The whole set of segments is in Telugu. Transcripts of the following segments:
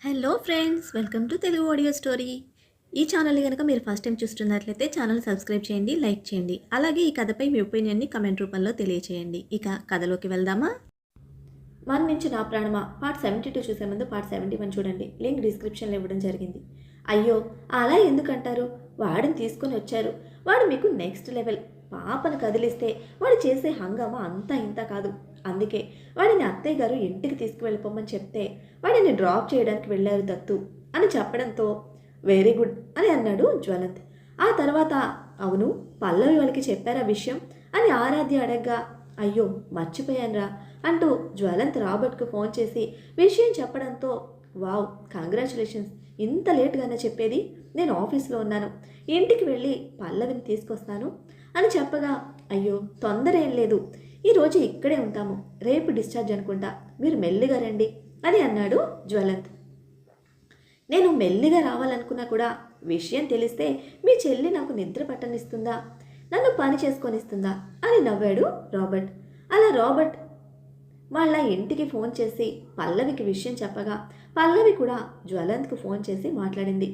Hello friends, welcome to Telugu audio story. ఈ ఛానల్ కనుక మీరు ఫస్ట్ టైం చూస్తున్నట్లయితే ఛానల్ సబ్స్క్రైబ్ చేయండి, లైక్ చేయండి. అలాగే ఈ కథపై మీ ఒపీనియన్ని కమెంట్ రూపంలో తెలియచేయండి. ఇక కథలోకి వెళ్దామా? మన నుంచి నా ప్రాణమా పార్ట్ 72 చూసే ముందు పార్ట్ 71 చూడండి. లింక్ డిస్క్రిప్షన్లో ఇవ్వడం జరిగింది. అయ్యో, అలా ఎందుకంటారు? వాడిని తీసుకొని వచ్చారు. వాడు మీకు నెక్స్ట్ లెవెల్. పాపను కదిలిస్తే వాడు చేసే హంగామా అంతా ఇంత కాదు. అందుకే వాడిని అత్తయ్య గారు ఇంటికి తీసుకువెళ్ళిపోమని చెప్తే వాడిని డ్రాప్ చేయడానికి వెళ్ళారు దత్తు అని చెప్పడంతో వెరీ గుడ్ అని అన్నాడు జ్వలంత్. ఆ తర్వాత అవును, పల్లవి వాళ్ళకి చెప్పారా విషయం అని ఆరాధ్య అడగ్గా అయ్యో మర్చిపోయానురా అంటూ జ్వలంత్ రాబర్ట్కు ఫోన్ చేసి విషయం చెప్పడంతో వావ్, కంగ్రాచులేషన్స్, ఇంత లేట్గానే చెప్పేది? నేను ఆఫీస్లో ఉన్నాను, ఇంటికి వెళ్ళి పల్లవిని తీసుకొస్తాను అని చెప్పగా అయ్యో తొందర ఏం లేదు, ఈరోజు ఇక్కడే ఉంటాము, రేపు డిశ్చార్జ్ అనుకుంటా, మీరు మెల్లిగా రండి అని అన్నాడు జ్వలంత్. నేను మెల్లిగా రావాలనుకున్నా కూడా విషయం తెలిస్తే మీ చెల్లి నాకు నిద్ర పట్టనిస్తుందా, నన్ను పని చేసుకొనిస్తుందా అని నవ్వాడు రాబర్ట్. అలా రాబర్ట్ వాళ్ళ ఇంటికి ఫోన్ చేసి పల్లవికి విషయం చెప్పగా పల్లవి కూడా జ్వలంత్కు ఫోన్ చేసి మాట్లాడింది.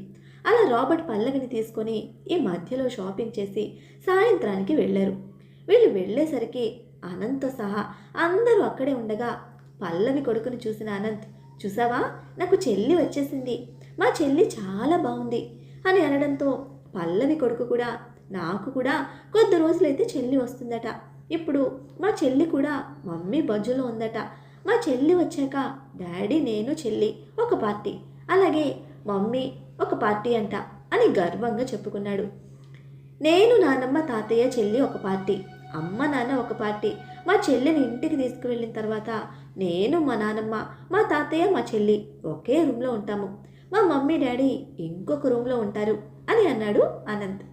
అలా రాబర్ట్ పల్లవిని తీసుకొని ఈ మధ్యలో షాపింగ్ చేసి సాయంత్రానికి వెళ్ళారు. వీళ్ళు వెళ్ళేసరికి అనంత్తో సహా అందరూ అక్కడే ఉండగా పల్లవి కొడుకుని చూసిన అనంత్, చూసావా నాకు చెల్లి వచ్చేసింది, మా చెల్లి చాలా బాగుంది అని అనడంతో పల్లవి కొడుకు కూడా నాకు కూడా కొద్ది రోజులైతే చెల్లి వస్తుందట, ఇప్పుడు మా చెల్లి కూడా మమ్మీ బజ్జులో ఉందట, మా చెల్లి వచ్చాక డాడీ నేను చెల్లి ఒక పార్టీ, అలాగే మమ్మీ ఒక పార్టీ అంట అని గర్వంగా చెప్పుకున్నాడు. నేను నాన్నమ్మ తాతయ్య చెల్లి ఒక పార్టీ, అమ్మ నాన్న ఒక పార్టీ, మా చెల్లిని ఇంటికి తీసుకువెళ్ళిన తర్వాత నేను మా నాన్నమ్మ మా తాతయ్య మా చెల్లి ఒకే రూమ్లో ఉంటాము, మా మమ్మీ డాడీ ఇంకొక రూమ్లో ఉంటారు అని అన్నాడు అనంత్.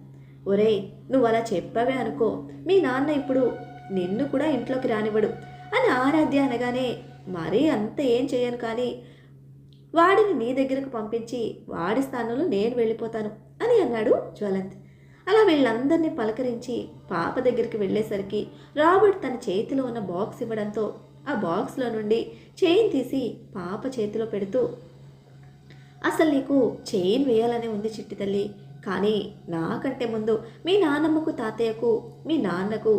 ఒరేయ్, నువ్వు అలా చెప్పావే అనుకో, మీ నాన్న ఇప్పుడు నిన్ను కూడా ఇంట్లోకి రానివ్వడు అని ఆరాధ్య అనగానే మరీ అంత ఏం చేయను, కానీ వాడిని నీ దగ్గరకు పంపించి వాడి స్థానంలో నేను వెళ్ళిపోతాను అని అన్నాడు జ్వలంత్. అలా వీళ్ళందరినీ పలకరించి పాప దగ్గరికి వెళ్ళేసరికి రాబర్ట్ తన చేతిలో ఉన్న బాక్స్ ఇవ్వడంతో ఆ బాక్స్లో నుండి చైన్ తీసి పాప చేతిలో పెడుతూ, అసలు నీకు చైన్ వేయాలనే ఉంది చిట్టి తల్లి, కానీ నాకంటే ముందు మీ నాన్నమ్మకు తాతయ్యకు మీ నాన్నకు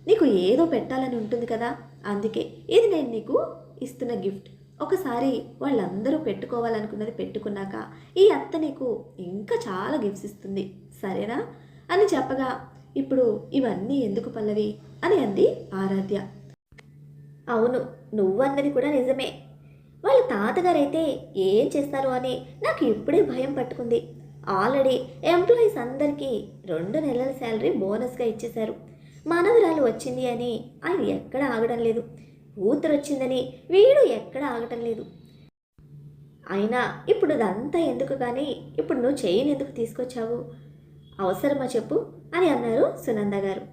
నీకు ఏదో పెట్టాలని ఉంటుంది కదా, అందుకే ఇది నేను నీకు ఇస్తున్న గిఫ్ట్. ఒకసారి వాళ్ళందరూ పెట్టుకోవాలనుకున్నది పెట్టుకున్నాక ఈ అత్త నీకు ఇంకా చాలా గిఫ్ట్స్ ఇస్తుంది, సరేనా అని చెప్పగా ఇప్పుడు ఇవన్నీ ఎందుకు పల్లవి అని అంది ఆరాధ్య. అవును, నువ్వన్నది కూడా నిజమే, వాళ్ళ తాతగారైతే ఏం చేస్తారు అని నాకు ఇప్పుడే భయం పట్టుకుంది. ఆల్రెడీ ఎంప్లాయీస్ అందరికీ 2 నెలల శాలరీ బోనస్గా ఇచ్చేశారు, మనవరాలు వచ్చింది అని ఆయన ఎక్కడ ఆగడం లేదు, కూతురు వచ్చిందని వీడు ఎక్కడ ఆగటం లేదు. అయినా ఇప్పుడు అదంతా ఎందుకు, కానీ ఇప్పుడు నువ్వు చైన్ ఎందుకు తీసుకొచ్చావు, అవసరమా చెప్పు అని అన్నారు సునంద గారు.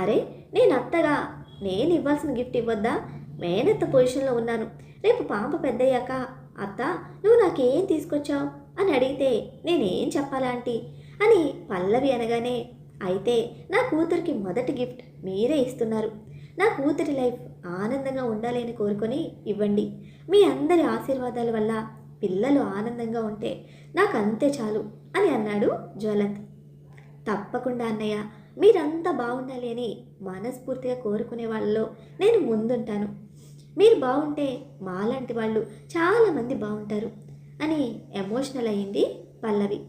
అరే, నేను అత్తగా నేను ఇవ్వాల్సిన గిఫ్ట్ ఇవ్వద్దా? మేనత్త పొజిషన్లో ఉన్నాను, రేపు పాప పెద్దయ్యాక అత్త నువ్వు నాకేం తీసుకొచ్చావు అని అడిగితే నేనేం చెప్పాలా ఆంటీ అని పల్లవి అనగానే, అయితే నా కూతురికి మొదటి గిఫ్ట్ మీరే ఇస్తున్నారు, నా కూతురి లైఫ్ ఆనందంగా ఉండాలి అని కోరుకొని ఇవ్వండి, మీ అందరి ఆశీర్వాదాల వల్ల పిల్లలు ఆనందంగా ఉంటే నాకు అంతే చాలు అని అన్నాడు జ్వలంత్. తప్పకుండా అన్నయ్య, మీరంతా బాగుండాలి అని మనస్ఫూర్తిగా కోరుకునే వాళ్ళలో నేను ముందుంటాను, మీరు బాగుంటే మాలాంటి వాళ్ళు చాలామంది బాగుంటారు అని ఎమోషనల్ అయ్యింది పల్లవి.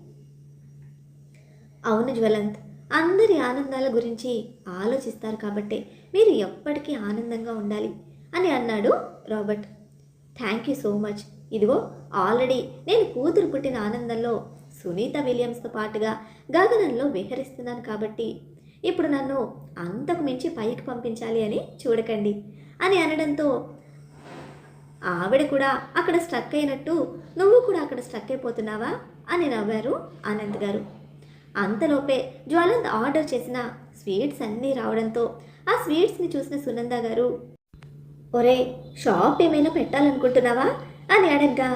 అవును జ్వలంత్, అందరి ఆనందాల గురించి ఆలోచిస్తారు కాబట్టి మీరు ఎప్పటికీ ఆనందంగా ఉండాలి అని అన్నాడు Robert. Thank you so much. ఇదిగో ఆల్రెడీ నేను కూతురు పుట్టిన ఆనందంలో సునీత విలియమ్స్తో పాటుగా గగనంలో విహరిస్తున్నాను కాబట్టి ఇప్పుడు నన్ను అంతకు మించి పైకి పంపించాలి అని చూడకండి అని అనడంతో ఆవిడ కూడా అక్కడ స్ట్రక్ అయినట్టు నువ్వు కూడా అక్కడ స్ట్రక్ అయిపోతున్నావా అని నవ్వారు ఆనంద్ గారు. అంతలోపే జ్వలంత్ ఆర్డర్ చేసిన స్వీట్స్ అన్నీ రావడంతో ఆ స్వీట్స్ని చూసిన సునంద గారు, ఒరే షాప్ ఏమైనా పెట్టాలనుకుంటున్నావా అని అడగ్గా,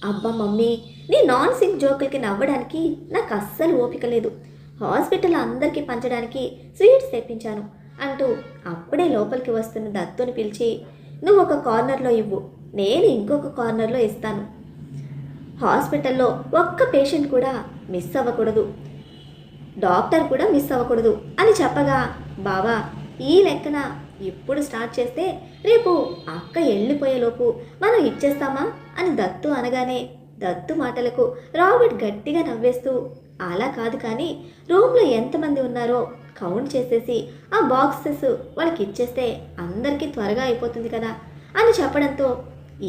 అబ్బా మమ్మీ, నీ నాన్ సింక్ జోకులకి నవ్వడానికి నాకు అస్సలు ఓపిక లేదు, హాస్పిటల్ అందరికీ పంచడానికి స్వీట్స్ తెప్పించాను అంటూ అప్పుడే లోపలికి వస్తున్న దత్తుని పిలిచి, నువ్వు ఒక కార్నర్లో ఇవ్వు, నేను ఇంకొక కార్నర్లో ఇస్తాను, హాస్పిటల్లో ఒక్క పేషెంట్ కూడా మిస్ అవ్వకూడదు, డాక్టర్ కూడా మిస్ అవ్వకూడదు అని చెప్పగా, బావా ఈ లెక్కన ఇప్పుడు స్టార్ట్ చేస్తే రేపు అక్క వెళ్ళిపోయేలోపు మనం ఇచ్చేస్తామా అని దత్తు అనగానే, దత్తు మాటలకు రాబర్ట్ గట్టిగా నవ్వేస్తూ, అలా కాదు కానీ రూమ్లో ఎంతమంది ఉన్నారో కౌంట్ చేసేసి ఆ బాక్సెస్ వాళ్ళకి ఇచ్చేస్తే అందరికీ త్వరగా అయిపోతుంది కదా అని చెప్పడంతో,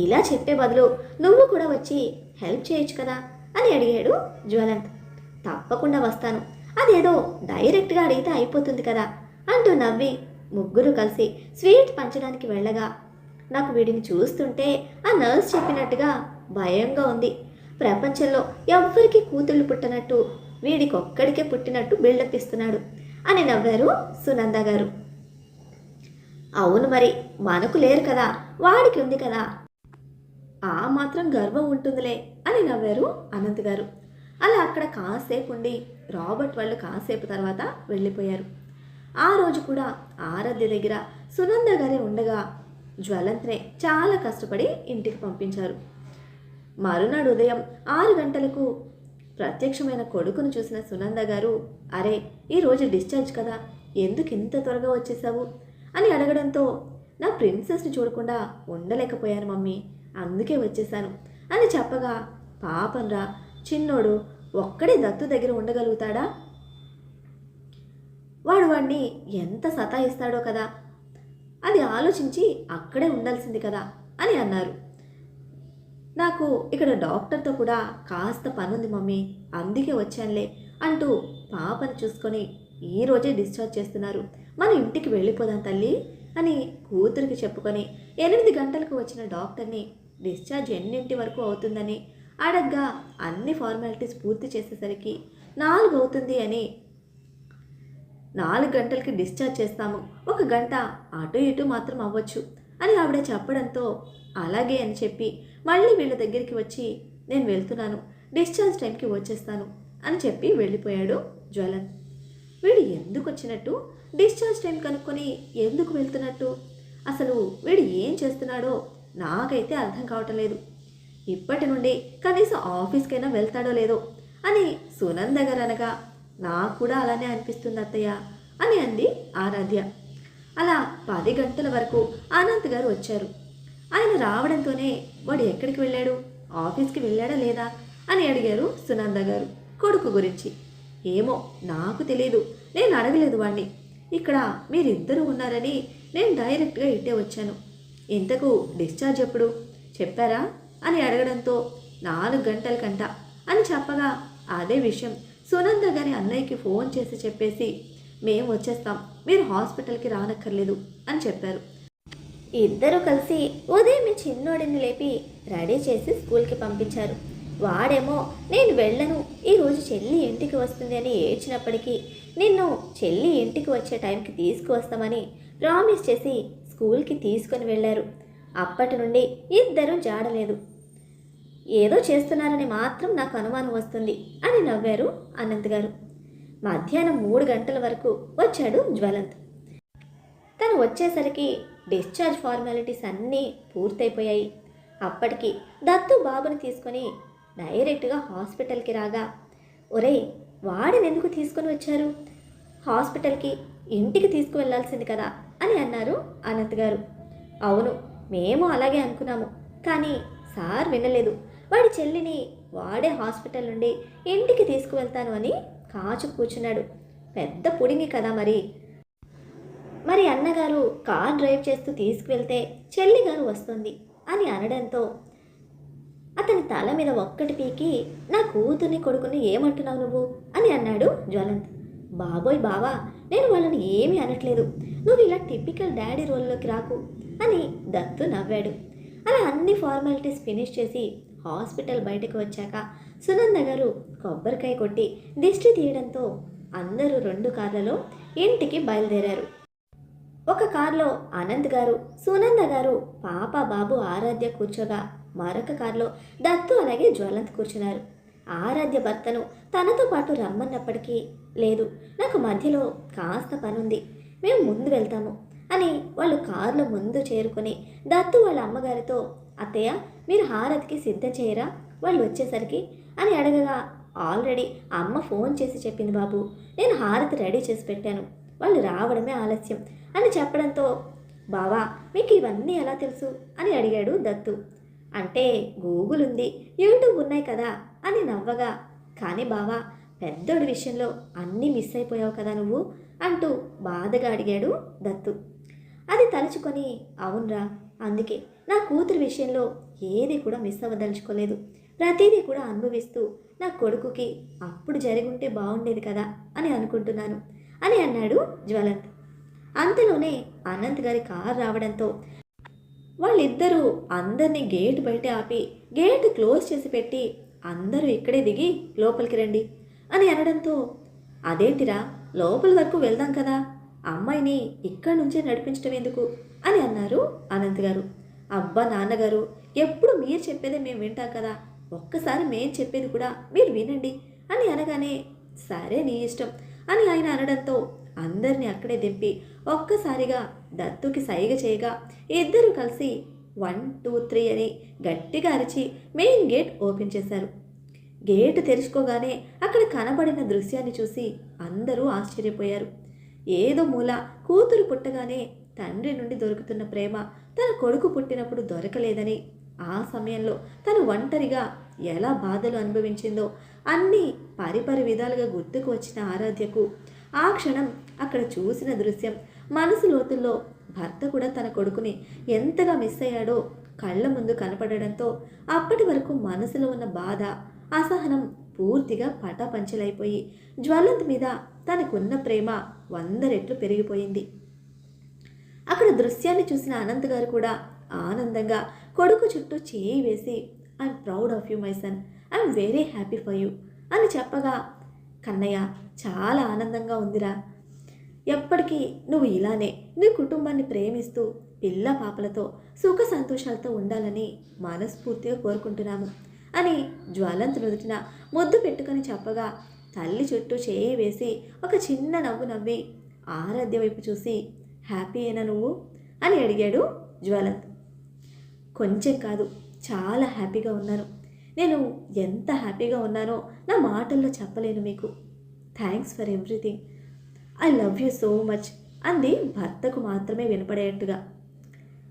ఇలా చెప్పే బదులు నువ్వు కూడా వచ్చి హెల్ప్ చేయొచ్చు కదా అని అడిగాడు జ్వలంత్. తప్పకుండా వస్తాను, అదేదో డైరెక్ట్గా అడిగితే అయిపోతుంది కదా అంటూ నవ్వి ముగ్గురు కలిసి స్వీట్ పంచడానికి వెళ్ళగా, నాకు వీడిని చూస్తుంటే ఆ నర్స్ చెప్పినట్టుగా భయంగా ఉంది. ప్రపంచంలో ఎవ్వరికీ కూతుళ్ళు పుట్టనట్టు వీడికొక్కడికే పుట్టినట్టు బిల్డప్ ఇస్తున్నాడు అని నవ్వారు సునంద గారు. అవును మరి, మనకు లేరు కదా, వాడికి ఉంది కదా, ఆ మాత్రం గర్వం ఉంటుందిలే అని నవ్వారు అనంత్ గారు. అలా అక్కడ కాసేపు ఉండి రాబర్ట్ వాళ్ళు కాసేపు తర్వాత వెళ్ళిపోయారు. ఆ రోజు కూడా ఆరాధ్య దగ్గర సునంద గారే ఉండగా జ్వలంత్నే చాలా కష్టపడి ఇంటికి పంపించారు. మరునాడు ఉదయం 6 గంటలకు ప్రత్యక్షమైన కొడుకును చూసిన సునంద గారు, అరే ఈరోజు డిశ్చార్జ్ కదా, ఎందుకు ఇంత త్వరగా వచ్చేసావు అని అడగడంతో, నా ప్రిన్సెస్ని చూడకుండా ఉండలేకపోయాను మమ్మీ, అందుకే వచ్చేసాను అని చెప్పగా, పాపంరా చిన్నోడు ఒక్కడే దత్తు దగ్గర ఉండగలుగుతాడా, వాడిని ఎంత సతాయిస్తాడో కదా, అది ఆలోచించి అక్కడే ఉండాల్సింది కదా అని అన్నారు. నాకు ఇక్కడ డాక్టర్తో కూడా కాస్త పనుంది మమ్మీ, అందుకే వచ్చానులే అంటూ పాపను చూసుకొని ఈరోజే డిశ్చార్జ్ చేస్తున్నారు, మన ఇంటికి వెళ్ళిపోదాం తల్లి అని కూతురికి చెప్పుకొని 8 గంటలకు వచ్చిన డాక్టర్ని డిశ్చార్జ్ ఎన్నింటి వరకు అవుతుందని అడగ్గా, అన్ని ఫార్మాలిటీస్ పూర్తి చేసేసరికి 4 అవుతుంది అని, 4 గంటలకి డిశ్చార్జ్ చేస్తాము, 1 గంట అటు ఇటు మాత్రం అవ్వచ్చు అని ఆవిడ చెప్పడంతో, అలాగే అని చెప్పి మళ్ళీ వీళ్ళ దగ్గరికి వచ్చి, నేను వెళ్తున్నాను, డిశ్చార్జ్ టైంకి వచ్చేస్తాను అని చెప్పి వెళ్ళిపోయాడు జ్వలంత్. వీడు ఎందుకు వచ్చినట్టు, డిశ్చార్జ్ టైం కనుక్కొని ఎందుకు వెళ్తున్నట్టు, అసలు వీడు ఏం చేస్తున్నాడో నాకైతే అర్థం కావటం లేదు. ఇప్పటి నుండి కనీసం ఆఫీస్కైనా వెళ్తాడో లేదో అని సునంద గారు అనగా, నాకు కూడా అలానే అనిపిస్తుంది అత్తయ్య అని అంది ఆరాధ్య. అలా 10 గంటల వరకు అనంత్ గారు వచ్చారు. ఆయన రావడంతోనే, వాడు ఎక్కడికి వెళ్ళాడు, ఆఫీస్కి వెళ్ళాడా లేదా అని అడిగారు సునంద గారు కొడుకు గురించి. ఏమో నాకు తెలియదు, నేను అడగలేదు వాణ్ణి, ఇక్కడ మీరిద్దరూ ఉన్నారని నేను డైరెక్ట్గా ఇట్టే వచ్చాను. ఇంతకు డిశ్చార్జ్ ఎప్పుడు చెప్పారా అని అడగడంతో, 4 గంటలకంట అని చెప్పగా, అదే విషయం సునంద గారి అన్నయ్యకి ఫోన్ చేసి చెప్పేసి, మేము వచ్చేస్తాం, మీరు హాస్పిటల్కి రానక్కర్లేదు అని చెప్పారు. ఇద్దరూ కలిసి ఉదయం మీ చిన్నోడిని లేపి రెడీ చేసి స్కూల్కి పంపించారు. వాడేమో నేను వెళ్ళను, ఈరోజు చెల్లి ఇంటికి వస్తుంది అని ఏడ్చినప్పటికీ నిన్ను చెల్లి ఇంటికి వచ్చే టైంకి తీసుకువస్తామని ప్రామిస్ చేసి స్కూల్కి తీసుకొని వెళ్ళారు. అప్పటి నుండి ఇద్దరూ జాడలేదు. ఏదో చేస్తున్నారని మాత్రం నాకు అనుమానం వస్తుంది అని నవ్వారు అనంత్ గారు. మధ్యాహ్నం 3 గంటల వరకు వచ్చాడు జ్వలంత్. తను వచ్చేసరికి డిశ్చార్జ్ ఫార్మాలిటీస్ అన్నీ పూర్తయిపోయాయి. అప్పటికి దత్తు బాబుని తీసుకొని డైరెక్ట్గా హాస్పిటల్కి రాగా, ఒరేయ్ వాడిని ఎందుకు తీసుకొని వచ్చారు, హాస్పిటల్కి ఇంటికి తీసుకువెళ్లాల్సింది కదా అని అన్నారు అనంత్ గారు. అవును మేము అలాగే అనుకున్నాము, కానీ సార్ వినలేదు. వాడి చెల్లిని వాడే హాస్పిటల్ నుండి ఇంటికి తీసుకువెళ్తాను అని కాచు కూర్చున్నాడు. పెద్ద పుడింగి కదా మరి అన్నగారు కార్ డ్రైవ్ చేస్తూ తీసుకువెళ్తే చెల్లిగారు వస్తుంది అని అనడంతో అతని తల మీద ఒక్కటి పీకి, నా కూతుర్ని కొడుకుని ఏమంటున్నావు నువ్వు అని అన్నాడు జ్వలంత్. బాబోయ్ బావా, నేను వాళ్ళని ఏమీ అనట్లేదు, నువ్వు ఇలా టిపికల్ డాడీ రోల్లోకి రాకు అని దత్తు నవ్వాడు. అలా అన్ని ఫార్మాలిటీస్ ఫినిష్ చేసి హాస్పిటల్ బయటకు వచ్చాక సునంద గారు కొబ్బరికాయ కొట్టి దిష్టి తీయడంతో అందరూ 2 కార్లలో ఇంటికి బయలుదేరారు. ఒక కారులో అనంత్ గారు, సునంద గారు, పాప బాబు ఆరాధ్య కూర్చోగా మరొక కారులో దత్తు అలాగే జ్వలంత్ కూర్చున్నారు. ఆరాధ్య భర్తను తనతో పాటు రమ్మన్నప్పటికీ, లేదు నాకు మధ్యలో కాస్త పనుంది, మేము ముందు వెళ్తాము అని వాళ్ళు కారులో ముందు చేరుకొని దత్తు వాళ్ళ అమ్మగారితో, అత్తయ్య మీరు హారతికి సిద్ధం చేయరా వాళ్ళు వచ్చేసరికి అని అడగగా, ఆల్రెడీ అమ్మ ఫోన్ చేసి చెప్పింది బాబు, నేను హారతి రెడీ చేసి పెట్టాను, వాళ్ళు రావడమే ఆలస్యం అని చెప్పడంతో, బావా మీకు ఇవన్నీ ఎలా తెలుసు అని అడిగాడు దత్తు. అంటే గూగుల్ ఉంది, యూట్యూబ్ ఉన్నాయి కదా అని నవ్వగా, కానీ బావా పెద్దోడి విషయంలో అన్నీ మిస్ అయిపోయావు కదా నువ్వు అంటూ బాధగా అడిగాడు దత్తు. అది తలుచుకొని, అవునరా, అందుకే నా కూతురు విషయంలో ఏది కూడా మిస్ అవ్వదలుచుకోలేదు, ప్రతిదీ కూడా అనుభవిస్తూ నా కొడుకుకి అప్పుడు జరిగుంటే బాగుండేది కదా అని అనుకుంటున్నాను అని అన్నాడు జ్వలంత్. అంతలోనే అనంత్ గారి కారు రావడంతో వాళ్ళిద్దరూ అందరినీ గేటు బయట ఆపి గేటు క్లోజ్ చేసి పెట్టి, అందరూ ఇక్కడే దిగి లోపలికి రండి అని అనడంతో, అదేంటిరా, లోపల వరకు వెళ్దాం కదా, అమ్మాయిని ఇక్కడి నుంచే నడిపించడం ఎందుకు అని అన్నారు అనంత్ గారు. అబ్బా నాన్నగారు, ఎప్పుడు మీరు చెప్పేదే మేము వింటాం కదా, ఒక్కసారి మేం చెప్పేది కూడా మీరు వినండి అని అనగానే, సరే నీ ఇష్టం అని ఆయన అనడంతో అందరినీ అక్కడే దింపి ఒక్కసారిగా దత్తుకి సైగ చేయగా ఇద్దరూ కలిసి 1 2 3 అని గట్టిగా అరిచి మెయిన్ గేట్ ఓపెన్ చేశారు. గేటు తెరుచుకోగానే అక్కడ కనబడిన దృశ్యాన్ని చూసి అందరూ ఆశ్చర్యపోయారు. ఏదో మూల కూతురు పుట్టగానే తండ్రి నుండి దొరుకుతున్న ప్రేమ తన కొడుకు పుట్టినప్పుడు దొరకలేదని, ఆ సమయంలో తను ఒంటరిగా ఎలా బాధలు అనుభవించిందో అన్నీ పరిపరి విధాలుగా గుర్తుకు వచ్చిన ఆరాధ్యకు ఆ క్షణం అక్కడ చూసిన దృశ్యం మనసు లోతుల్లో భర్త కూడా తన కొడుకుని ఎంతగా మిస్ అయ్యాడో కళ్ళ ముందు కనపడడంతో అప్పటి వరకు మనసులో ఉన్న బాధ, అసహనం పూర్తిగా పటాపంచలైపోయి జ్వలంత్ మీద తనకున్న ప్రేమ 100 రెట్లు పెరిగిపోయింది. అక్కడ దృశ్యాన్ని చూసిన అనంత్ గారు కూడా ఆనందంగా కొడుకు చుట్టూ చేయి వేసి, I'm proud of you my son, I'm very happy for you అని చెప్పగా, కన్నయ్య చాలా ఆనందంగా ఉందిరా, ఎప్పటికీ నువ్వు ఇలానే నీ కుటుంబాన్ని ప్రేమిస్తూ పిల్ల పాపలతో సుఖ సంతోషాలతో ఉండాలని మనస్ఫూర్తిగా కోరుకుంటున్నాము అని జ్వలంత్ నుదుటిన ముద్దు పెట్టుకొని చెప్పగా, తల్లి చుట్టూ చేయి వేసి ఒక చిన్న నవ్వు నవ్వి ఆరాధ్య వైపు చూసి, హ్యాపీ అయినా నువ్వు అని అడిగాడు జ్వలంత్. కొంచెం కాదు, చాలా హ్యాపీగా ఉన్నాను, నేను ఎంత హ్యాపీగా ఉన్నానో నా మాటల్లో చెప్పలేను మీకు, thanks for everything, I love you so much అంది భర్తకు మాత్రమే వినపడేట్టుగా.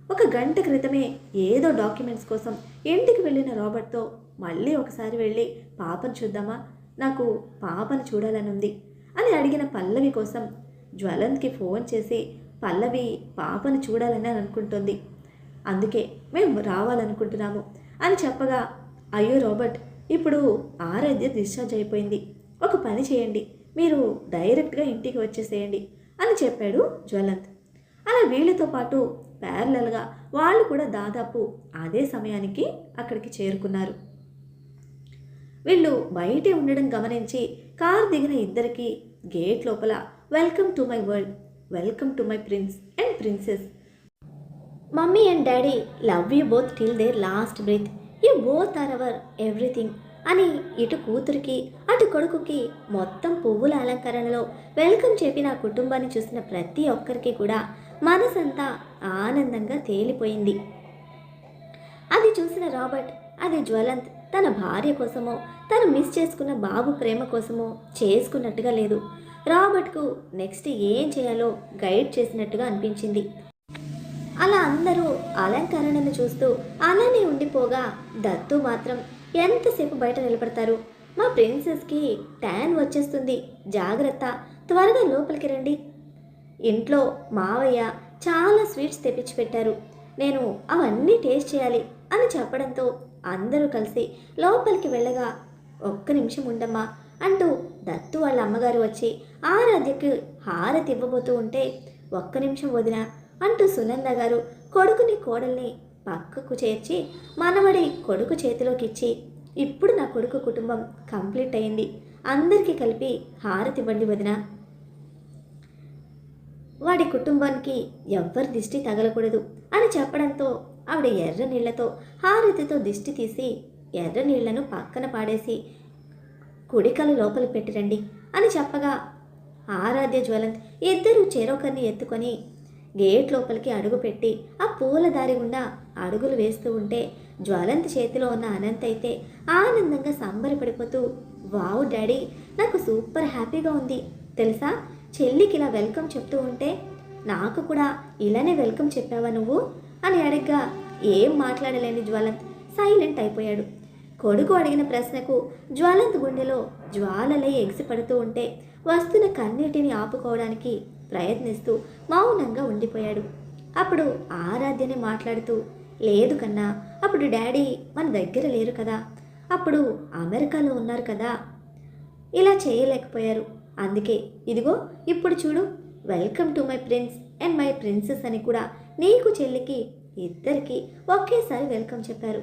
1 గంట క్రితమే ఏదో డాక్యుమెంట్స్ కోసం ఇంటికి వెళ్ళిన రాబర్ట్తో మళ్ళీ ఒకసారి వెళ్ళి పాపను చూద్దామా, నాకు పాపను చూడాలని ఉంది అని అడిగిన పల్లవి కోసం జ్వలంత్కి ఫోన్ చేసి, పల్లవి పాపను చూడాలని అనుకుంటుంది, అందుకే మేము రావాలనుకుంటున్నాము అని చెప్పగా, అయ్యో రాబర్ట్, ఇప్పుడు ఆరాధ్య డిశ్చార్జ్ అయిపోయింది, ఒక పని చేయండి, మీరు డైరెక్ట్గా ఇంటికి వచ్చేసేయండి అని చెప్పాడు జ్వలంత్. అలా వీళ్ళతో పాటు ప్యారలల్గా వాళ్ళు కూడా దాదాపు అదే సమయానికి అక్కడికి చేరుకున్నారు. వీళ్ళు బయటే ఉండడం గమనించి కారు దిగిన ఇద్దరికి గేట్ లోపల, welcome to my world, welcome to my prince and princess, mummy and daddy love you both till their last breath, you both are our everything అని ఇటు కూతురికి అటు కొడుకుకి మొత్తం పువ్వుల అలంకరణలో వెల్కమ్ చెప్పి నా కుటుంబాన్ని చూసిన ప్రతి ఒక్కరికి కూడా మనసంతా ఆనందంగా తేలిపోయింది. అది చూసిన రాబర్ట్, అది జ్వలంత్ తన భార్య కోసమో తను మిస్ చేసుకున్న బాబు ప్రేమ కోసమో చేసుకున్నట్టుగా లేదు, రాబర్ట్కు నెక్స్ట్ ఏం చేయాలో గైడ్ చేసినట్టుగా అనిపించింది. అలా అందరూ అలంకరణను చూస్తూ అలానే ఉండిపోగా దత్తు మాత్రం ఎంతసేపు బయట నిలబడతారు, మా ప్రిన్సెస్కి ట్యాన్ వచ్చేస్తుంది, జాగ్రత్త, త్వరగా లోపలికి రండి, ఇంట్లో మావయ్య చాలా స్వీట్స్ తెప్పించి పెట్టారు, నేను అవన్నీ టేస్ట్ చేయాలి అని చెప్పడంతో అందరూ కలిసి లోపలికి వెళ్ళగా, ఒక్క నిమిషం ఉండమ్మా అంటూ దత్తు వాళ్ళ అమ్మగారు వచ్చి ఆరాధ్యకు హారతి ఇవ్వబోతూ ఉంటే, ఒక్క నిమిషం వదినా అంటూ సునంద గారు కొడుకుని కోడల్ని పక్కకు చేర్చి మనవడి కొడుకు చేతిలోకి ఇచ్చి, ఇప్పుడు నా కొడుకు కుటుంబం కంప్లీట్ అయింది, అందరికీ కలిపి హారతి ఇవ్వండి వదిన, వాడి కుటుంబానికి ఎవ్వరి దిష్టి తగలకూడదు అని చెప్పడంతో ఆవిడ ఎర్ర నీళ్లతో హారతితో దిష్టి తీసి ఎర్ర నీళ్లను పక్కన పాడేసి, కుడికలు లోపలికి పెట్టిరండి అని చెప్పగా, ఆరాధ్య జ్వలంత్ ఇద్దరూ చెరొకరిని ఎత్తుకొని గేట్ లోపలికి అడుగుపెట్టి ఆ పూల దారి గుండా అడుగులు వేస్తూ ఉంటే జ్వలంత్ చేతిలో ఉన్న అనంత్ అయితే ఆనందంగా సంబరపడిపోతూ, వావ్ డాడీ, నాకు సూపర్ హ్యాపీగా ఉంది తెలుసా. చెల్లికి ఇలా వెల్కమ్ చెప్తూ ఉంటే నాకు కూడా ఇలానే వెల్కమ్ చెప్పావా నువ్వు అని అడగ్గా ఏం మాట్లాడలేని జ్వలంత్ సైలెంట్ అయిపోయాడు. కొడుకు అడిగిన ప్రశ్నకు జ్వలంత్ గుండెలో జ్వాలలై ఎగిసిపడుతూ ఉంటే వస్తున్న కన్నీటిని ఆపుకోవడానికి ప్రయత్నిస్తూ మౌనంగా ఉండిపోయాడు. అప్పుడు ఆరాధ్యని మాట్లాడుతూ, లేదు కన్నా, అప్పుడు డాడీ మన దగ్గర లేరు కదా, అప్పుడు అమెరికాలో ఉన్నారు కదా, ఇలా చేయలేకపోయారు. అందుకే ఇదిగో ఇప్పుడు చూడు, welcome to my prince and my princess అని కూడా నీకు చెల్లికి ఇద్దరికి ఒకేసారి వెల్కమ్ చెప్పారు.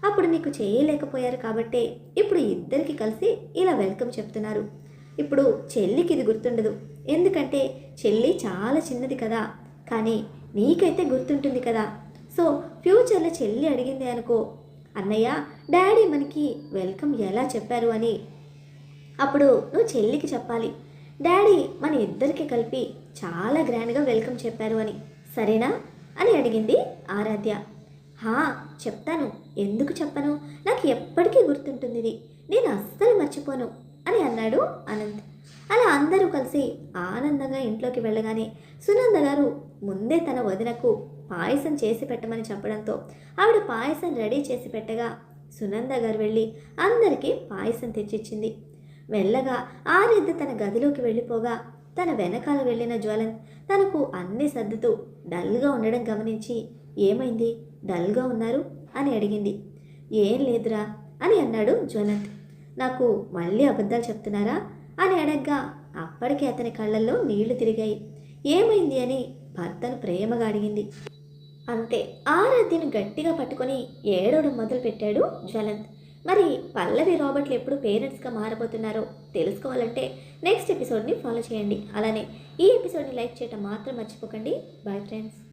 అప్పుడు నీకు చేయలేకపోయారు కాబట్టే ఇప్పుడు ఇద్దరికి కలిసి ఇలా వెల్కమ్ చెప్తున్నారు. ఇప్పుడు చెల్లికి ఇది గుర్తుండదు, ఎందుకంటే చెల్లి చాలా చిన్నది కదా, కానీ నీకైతే గుర్తుంటుంది కదా. సో ఫ్యూచర్లో చెల్లి అడిగింది అనుకో, అన్నయ్య డాడీ మనకి వెల్కమ్ ఎలా చెప్పారు అని, అప్పుడు నువ్వు చెల్లికి చెప్పాలి, డాడీ మన ఇద్దరికి కలిపి చాలా గ్రాండ్గా వెల్కమ్ చెప్పారు అని, సరేనా అని అడిగింది ఆరాధ్య. హా చెప్తాను, ఎందుకు చెప్పను, నాకు ఎప్పటికీ గుర్తుంటుంది ఇది, నేను అస్సలు మర్చిపోను అని అన్నాడు అనంత్. అలా అందరూ కలిసి ఆనందంగా ఇంట్లోకి వెళ్ళగానే సునంద గారు ముందే తన వదినకు పాయసం చేసి పెట్టమని చెప్పడంతో ఆవిడ పాయసం రెడీ చేసి పెట్టగా సునంద గారు వెళ్ళి అందరికీ పాయసం తెచ్చిచ్చింది. మెల్లగా ఆరాధ్య తన గదిలోకి వెళ్ళిపోగా తన వెనకాల వెళ్ళిన జ్వలంత్ తనకు అన్ని సర్దుతూ డల్గా ఉండడం గమనించి, ఏమైంది డల్గా ఉన్నారు అని అడిగింది. ఏం లేదురా అని అన్నాడు జ్వలంత్. నాకు మళ్ళీ అబద్ధాలు చెప్తున్నారా అని అడగ్గా అప్పటికే అతని కళ్ళల్లో నీళ్లు తిరిగాయి. ఏమైంది అని భర్తను ప్రేమగా అడిగింది. అంతే ఆరాధ్యను గట్టిగా పట్టుకొని ఏడవడం మొదలుపెట్టాడు జ్వలంత్. మరి పల్లవి రాబర్ట్లు ఎప్పుడు పేరెంట్స్గా మారబోతున్నారో తెలుసుకోవాలంటే నెక్స్ట్ ఎపిసోడ్ని ఫాలో చేయండి. అలానే ఈ ఎపిసోడ్ని లైక్ చేయడం మాత్రం మర్చిపోకండి. Bye friends.